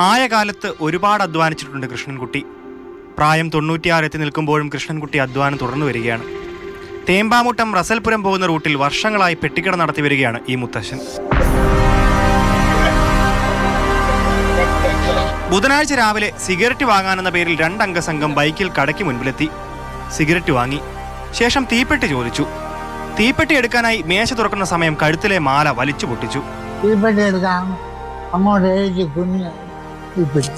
ആയ കാലത്ത് ഒരുപാട് അധ്വാനിച്ചിട്ടുണ്ട് കൃഷ്ണൻകുട്ടി. പ്രായം 96 എത്തി നിൽക്കുമ്പോഴും കൃഷ്ണൻകുട്ടി അധ്വാനം തുടർന്നു വരികയാണ്. തേമ്പാമുട്ടം റസൽപുരം പോകുന്ന റൂട്ടിൽ വർഷങ്ങളായി പെട്ടിക്കട നടത്തി വരികയാണ് ഈ മുത്തശ്ശൻ. ബുധനാഴ്ച രാവിലെ സിഗരറ്റ് വാങ്ങാനെന്ന പേരിൽ 2 അംഗ സംഘം ബൈക്കിൽ കടയ്ക്ക് മുൻപിലെത്തി. സിഗരറ്റ് വാങ്ങി. ശേഷം തീപ്പെട്ടി ചോദിച്ചു. തീപ്പെട്ടി എടുക്കാനായി മേശ തുറക്കുന്ന സമയം കഴുത്തിലെ മാല വലിച്ചു പൊട്ടിച്ചു. തീപ്പെട്ടി എടുക്കാൻ അങ്ങോട്ട് എഴുതി കുഞ്ഞ് തീപ്പെട്ടി.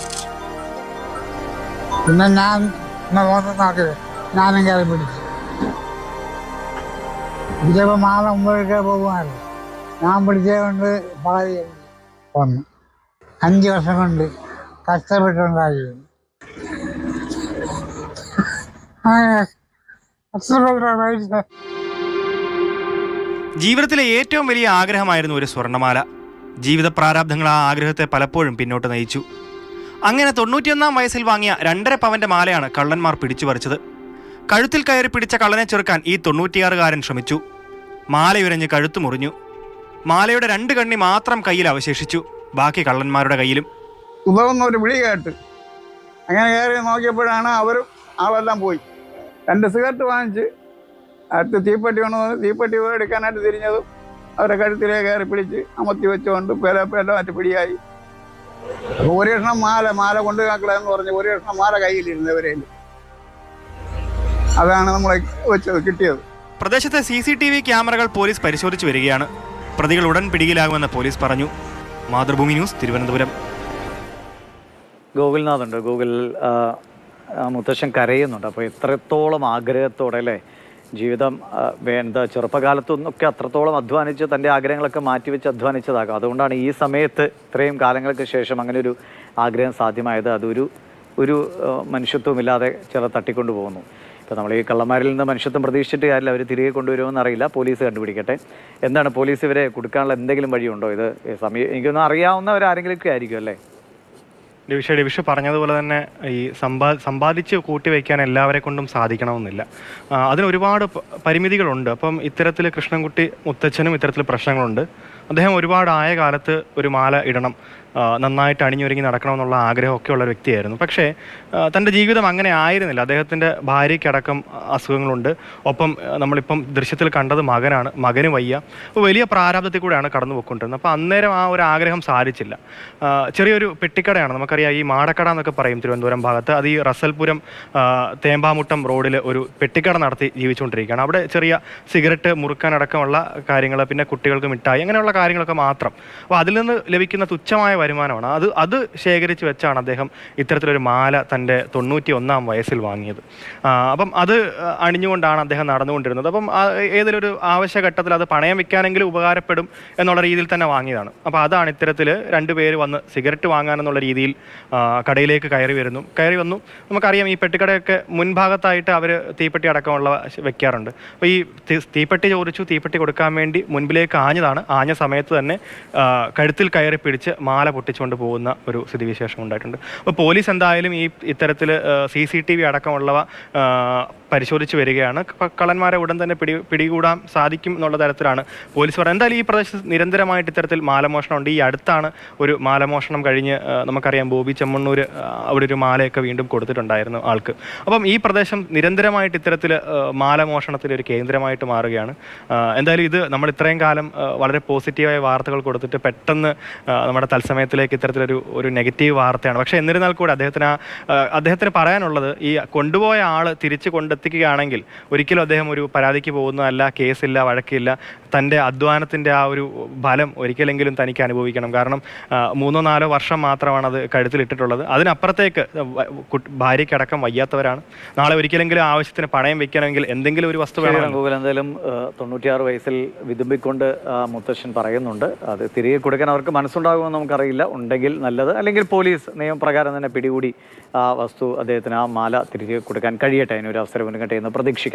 പിന്നെ ഞാനും കയറി പിടിച്ചു. പിടിച്ചപ്പോൾ മാല മുമ്പോഴേക്ക് പോകുമായിരുന്നു. ഞാൻ പിടിച്ചത് കൊണ്ട് വളരെ വന്നു. 5 വർഷം കൊണ്ട് കഷ്ടപ്പെട്ടുണ്ടായി. ജീവിതത്തിലെ ഏറ്റവും വലിയ ആഗ്രഹമായിരുന്നു ഒരു സ്വർണ്ണമാല. ജീവിത പ്രാരാബ്ധങ്ങൾ ആ ആഗ്രഹത്തെ പലപ്പോഴും പിന്നോട്ട് നയിച്ചു. അങ്ങനെ 91-ാം വയസ്സിൽ വാങ്ങിയ 2.5 പവന്റെ മാലയാണ് കള്ളന്മാർ പിടിച്ചു പറിച്ചത്. കഴുത്തിൽ കയറി പിടിച്ച കള്ളനെ ചെറുക്കാൻ ഈ 96-കാരൻ ശ്രമിച്ചു. മാലയുരഞ്ഞ് കഴുത്തു മുറിഞ്ഞു. മാലയുടെ 2 കണ്ണി മാത്രം കയ്യിൽ അവശേഷിച്ചു. ബാക്കി കള്ളന്മാരുടെ കയ്യിലും. ഒരു വിളി കേട്ട് അങ്ങനെ കയറി നോക്കിയപ്പോഴാണ് അവരും ആളെല്ലാം പോയി. 2 സിഗരറ്റ് വാങ്ങിച്ച് അടുത്ത് തീപ്പെട്ടി കൊണ്ടുവന്ന് തീപ്പെട്ടി എടുക്കാനായിട്ട് തിരിഞ്ഞതും അവരെ കഴുത്തിലേ കയറി പിടിച്ച് അമർത്തി വെച്ചുകൊണ്ട് മറ്റു പിടിയായി. അപ്പോൾ 1 കഷ്ണം മാല കൊണ്ട് കാക്കളെന്ന് പറഞ്ഞ് 1 കഷ്ണം മാല കയ്യിലിരുന്നവരേൽ അതാണ് നമ്മളെ വെച്ചത് കിട്ടിയത്. പ്രദേശത്തെ CCTV ക്യാമറകൾ പോലീസ് പരിശോധിച്ചു വരികയാണ്. പ്രതികൾ ഉടൻ പിടിയിലാകുമെന്ന് പോലീസ് പറഞ്ഞു. മാതൃഭൂമി ന്യൂസ്, തിരുവനന്തപുരം. ഗോകുൽനാഥുണ്ട്. ഗോകുൽ, മുത്തശ്ശൻ കരയുന്നുണ്ട്. അപ്പോൾ എത്രത്തോളം ആഗ്രഹത്തോടെ അല്ലേ ജീവിതം ചെറുപ്പകാലത്തൊന്നൊക്കെ അത്രത്തോളം അധ്വാനിച്ച് തൻ്റെ ആഗ്രഹങ്ങളൊക്കെ മാറ്റിവെച്ച് അധ്വാനിച്ചതാകാം. അതുകൊണ്ടാണ് ഈ സമയത്ത് ഇത്രയും കാലങ്ങൾക്ക് ശേഷം അങ്ങനെ ഒരു ആഗ്രഹം സാധ്യമായത്. അതൊരു മനുഷ്യത്വമില്ലാതെ ചിലർ തട്ടിക്കൊണ്ടു പോകുന്നു. ഇപ്പോൾ നമ്മൾ ഈ കള്ളന്മാരിൽ നിന്ന് മനുഷ്യത്വം പ്രതീക്ഷിച്ചിട്ട് കാര്യമില്ല. അവർ തിരികെ കൊണ്ടുവരുമെന്ന് അറിയില്ല. പോലീസ് കണ്ടുപിടിക്കട്ടെ. എന്താണ് പോലീസ് ഇവരെ കൊടുക്കാനുള്ള എന്തെങ്കിലും വഴിയുണ്ടോ? ഇത് എനിക്കൊന്നും അറിയാവുന്നവരാരെങ്കിലുമൊക്കെ ആയിരിക്കും അല്ലേ? ഡിവിഷ പറഞ്ഞതുപോലെ തന്നെ ഈ സമ്പാദിച്ച് കൂട്ടിവെക്കാൻ എല്ലാവരെ കൊണ്ടും സാധിക്കണമെന്നില്ല. അതിന് ഒരുപാട് പരിമിതികളുണ്ട്. അപ്പം ഇത്തരത്തിൽ കൃഷ്ണൻകുട്ടി മുത്തച്ഛനും ഇത്തരത്തിൽ പ്രശ്നങ്ങളുണ്ട്. അദ്ദേഹം ഒരുപാട് ആയ കാലത്ത് ഒരു മാല ഇടണം, നന്നായിട്ട് അണിഞ്ഞൊരുങ്ങി നടക്കണമെന്നുള്ള ആഗ്രഹമൊക്കെ ഉള്ള ഒരു വ്യക്തിയായിരുന്നു. പക്ഷേ തൻ്റെ ജീവിതം അങ്ങനെ ആയിരുന്നില്ല. അദ്ദേഹത്തിൻ്റെ ഭാര്യയ്ക്കടക്കം അസുഖങ്ങളുണ്ട്. ഒപ്പം നമ്മളിപ്പം ദൃശ്യത്തിൽ കണ്ടത് മകനാണ്. മകന് വയ്യ. അപ്പോൾ വലിയ പ്രാരാബ്ധത്തിൽ കൂടെയാണ് കടന്നു പോയിക്കൊണ്ടിരുന്നത്. അപ്പോൾ അന്നേരം ആ ഒരു ആഗ്രഹം സാധിച്ചില്ല. ചെറിയൊരു പെട്ടിക്കടയാണ്, നമുക്കറിയാം, ഈ മാടക്കട എന്നൊക്കെ പറയും തിരുവനന്തപുരം ഭാഗത്ത്. അത് ഈ റസൽപുരം തേമ്പാമുട്ടം റോഡിൽ ഒരു പെട്ടിക്കട നടത്തി ജീവിച്ചുകൊണ്ടിരിക്കുകയാണ്. അവിടെ ചെറിയ സിഗരറ്റ് മുറുക്കാനടക്കമുള്ള കാര്യങ്ങൾ, പിന്നെ കുട്ടികൾക്ക് മിഠായി, അങ്ങനെയുള്ള കാര്യങ്ങളൊക്കെ മാത്രം. അപ്പോൾ അതിൽ നിന്ന് ലഭിക്കുന്ന തുച്ഛമായ വരുമാനമാണ്. അത് ശേഖരിച്ച് വെച്ചാണ് അദ്ദേഹം ഇത്തരത്തിലൊരു മാല തൻ്റെ 91-ാം വയസ്സിൽ വാങ്ങിയത്. അപ്പം അത് അണിഞ്ഞുകൊണ്ടാണ് അദ്ദേഹം നടന്നുകൊണ്ടിരുന്നത്. അപ്പം ഏതൊരു ആവശ്യഘട്ടത്തിൽ അത് പണയം വെക്കാനെങ്കിലും ഉപകാരപ്പെടും എന്നുള്ള രീതിയിൽ തന്നെ വാങ്ങിയതാണ്. അപ്പോൾ അതാണ് ഇത്തരത്തിൽ 2 പേര് വന്ന് സിഗരറ്റ് വാങ്ങാനെന്നുള്ള രീതിയിൽ കടയിലേക്ക് കയറി വന്നു. നമുക്കറിയാം, ഈ പെട്ടിക്കടയൊക്കെ മുൻഭാഗത്തായിട്ട് അവർ തീപ്പെട്ടി അടക്കമുള്ള വെക്കാറുണ്ട്. അപ്പോൾ ഈ തീപ്പെട്ടി ചോദിച്ചു, തീപ്പെട്ടി കൊടുക്കാൻ വേണ്ടി മുൻപിലേക്ക് ആഞ്ഞതാണ്. ആഞ്ഞ സമയത്ത് തന്നെ കഴുത്തിൽ കയറി പിടിച്ച് മാല പൊട്ടിച്ചുകൊണ്ട് പോകുന്ന ഒരു സ്ഥിതിവിശേഷം ഉണ്ടായിട്ടുണ്ട്. അപ്പോൾ പോലീസ് എന്തായാലും ഇത്തരത്തിൽ CCTV അടക്കമുള്ളവ പരിശോധിച്ച് വരികയാണ്. കള്ളന്മാരെ ഉടൻ തന്നെ പിടികൂടാൻ സാധിക്കും എന്നുള്ള തരത്തിലാണ് പോലീസ് പറയുന്നത്. എന്തായാലും ഈ പ്രദേശത്ത് നിരന്തരമായിട്ട് ഇത്തരത്തിൽ മാലമോഷണം ഉണ്ട്. ഈ അടുത്താണ് ഒരു മാലമോഷണം കഴിഞ്ഞ് നമുക്കറിയാം, ബോബി ചെമ്മണ്ണൂർ അവിടെ ഒരു മാലയൊക്കെ വീണ്ടും കൊടുത്തിട്ടുണ്ടായിരുന്നു ആൾക്ക്. അപ്പം ഈ പ്രദേശം നിരന്തരമായിട്ട് ഇത്തരത്തിൽ മാലമോഷണത്തിലൊരു കേന്ദ്രമായിട്ട് മാറുകയാണ്. എന്തായാലും ഇത് നമ്മൾ ഇത്രയും കാലം വളരെ പോസിറ്റീവായ വാർത്തകൾ കൊടുത്തിട്ട് പെട്ടെന്ന് നമ്മുടെ തത്സമയത്തിലേക്ക് ഇത്തരത്തിലൊരു നെഗറ്റീവ് വാർത്തയാണ്. പക്ഷേ എന്നിരുന്നാൽ കൂടി അദ്ദേഹത്തിന് പറയാനുള്ളത്, ഈ കൊണ്ടുപോയ ആൾ തിരിച്ച് കൊണ്ടെത്തിക്കുകയാണെങ്കിൽ ഒരിക്കലും അദ്ദേഹം ഒരു പരാതിക്ക് പോകുന്നതല്ല, കേസില്ല, വഴക്കില്ല. തൻ്റെ അധ്വാനത്തിൻ്റെ ആ ഒരു ഫലം ഒരിക്കലെങ്കിലും തനിക്ക് അനുഭവിക്കണം. കാരണം 3-4 വർഷം മാത്രമാണ് അത് കഴുത്തിലിട്ടിട്ടുള്ളത്. അതിനപ്പുറത്തേക്ക് ഭാര്യയ്ക്കടക്കം വയ്യാത്തവരാണ്. നാളെ ഒരിക്കലെങ്കിലും ആവശ്യത്തിന് പണയം വെക്കണമെങ്കിൽ എന്തെങ്കിലും ഒരു വസ്തു വേണം. എന്തായാലും 96 വയസ്സിൽ വിതുമ്പിക്കൊണ്ട് മുത്തശ്ശൻ പറയുന്നുണ്ട്. അത് തിരികെ കൊടുക്കാൻ അവർക്ക് മനസ്സുണ്ടാകുമെന്ന് നമുക്കറിയില്ല. ഉണ്ടെങ്കിൽ നല്ലത്, അല്ലെങ്കിൽ പോലീസ് നിയമപ്രകാരം തന്നെ പിടികൂടി ആ വസ്തു അദ്ദേഹത്തിന്, ആ മാല തിരികെ കൊടുക്കാൻ കഴിയട്ടെ. അതിനൊരു അവസരം ഒരുങ്ങട്ടെ എന്ന് പ്രതീക്ഷിക്കാം.